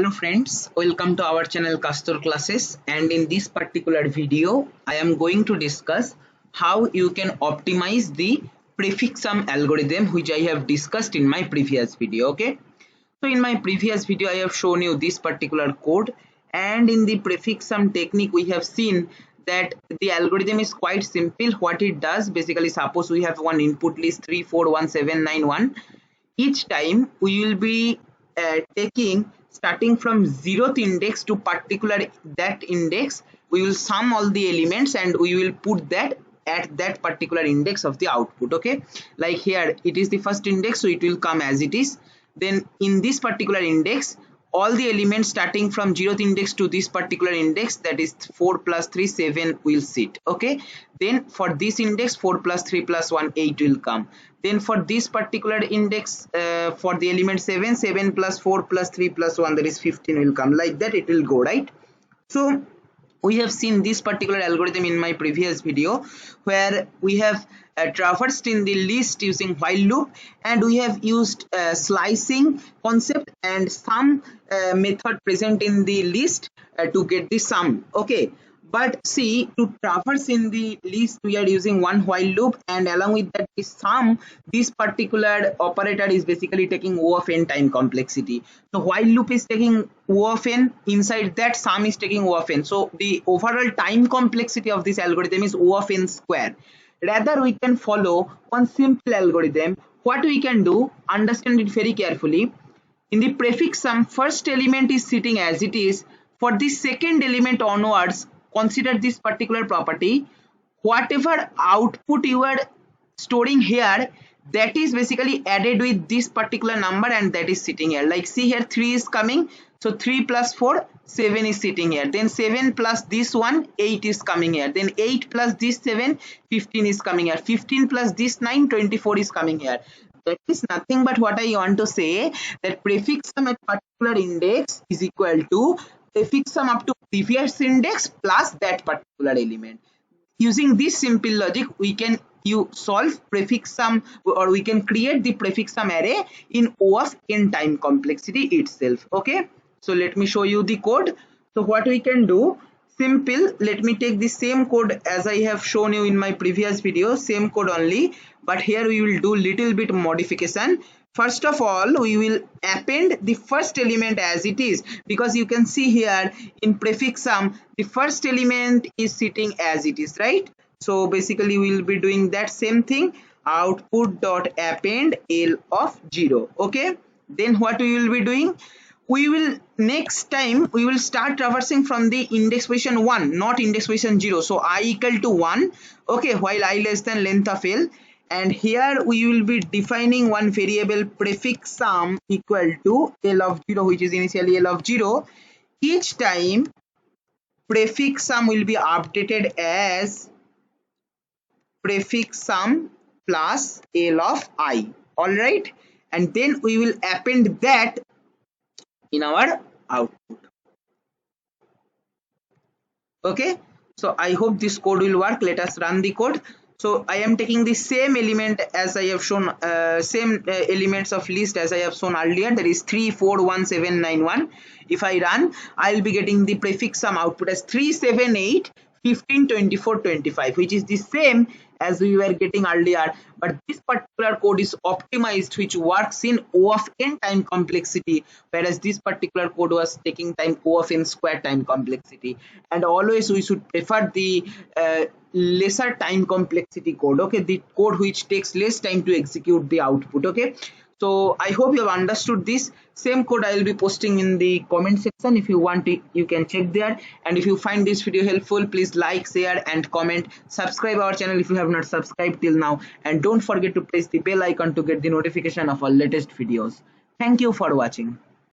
Hello friends, welcome to our channel Castor Classes, and in this particular video I am going to discuss how you can optimize the prefix sum algorithm which I have discussed in my previous video. Okay, so in my previous video I have shown you this particular code, and in the prefix sum technique we have seen that the algorithm is quite simple. What it does, basically, suppose we have one input list 341791. Each time we will be taking starting from 0th index to particular that index, we will sum all the elements and we will put that at that particular index of the output. Okay, like here it is the first index, so it will come as it is. Then in this particular index, all the elements starting from 0th index to this particular index, that is 4 plus 3 7 will sit. Okay, then for this index 4 plus 3 plus 1 8 will come. Then for this particular index, for the element 7 7 plus 4 plus 3 plus 1, that is 15 will come. Like that it will go, right? So we have seen this particular algorithm in my previous video, where we have traversed in the list using while loop, and we have used slicing concept and sum method present in the list to get the sum. Okay, but see, to traverse in the list we are using one while loop, and along with that the sum, this particular operator is basically taking O of n time complexity. So while loop is taking O of n, inside that sum is taking O of n. So the overall time complexity of this algorithm is O of n square. Rather, we can follow one simple algorithm. What we can do, understand it very carefully. In the prefix sum, first element is sitting as it is. For the second element onwards, consider this particular property. Whatever output you are storing here, that is basically added with this particular number, and that is sitting here. Like see here, 3 is coming, so 3 plus 4 7 is sitting here. Then 7 plus this one 8 is coming here. Then 8 plus this 7 15 is coming here. 15 plus this 9 24 is coming here. That is nothing but what I want to say, that prefix sum at particular index is equal to prefix sum up to previous index plus that particular element. Using this simple logic, we can solve prefix sum, or we can create the prefix sum array in O of n time complexity itself. Okay, so let me show you the code. So what we can do, simple, let me take the same code as I have shown you in my previous video, same code only, but here we will do little bit modification. First of all, we will append the first element as it is, because you can see here in prefix sum the first element is sitting as it is, right? So basically we will be doing that same thing, output dot append L of 0. Okay, then what we will be doing, we will next time we will start traversing from the index position 1, not index position 0. So I equal to 1, okay, while I less than length of L. And here we will be defining one variable prefix sum equal to L of 0, which is initially L of 0. Each time prefix sum will be updated as prefix sum plus L of I. All right, and then we will append that in our output. Okay, so I hope this code will work. Let us run the code. So I am taking the same element as I have shown, same elements of list as I have shown earlier, that is 341791. If I run, I will be getting the prefix sum output as 378 15 24 25, which is the same as we were getting earlier, but this particular code is optimized, which works in O of n time complexity, whereas this particular code was taking time O of n square time complexity. And always we should prefer the lesser time complexity code, okay, the code which takes less time to execute the output. Okay, so I hope you have understood this. Same code I will be posting in the comment section. If you want it, you can check there. And if you find this video helpful, please like, share and comment. Subscribe our channel if you have not subscribed till now, and don't forget to press the bell icon to get the notification of our latest videos. Thank you for watching.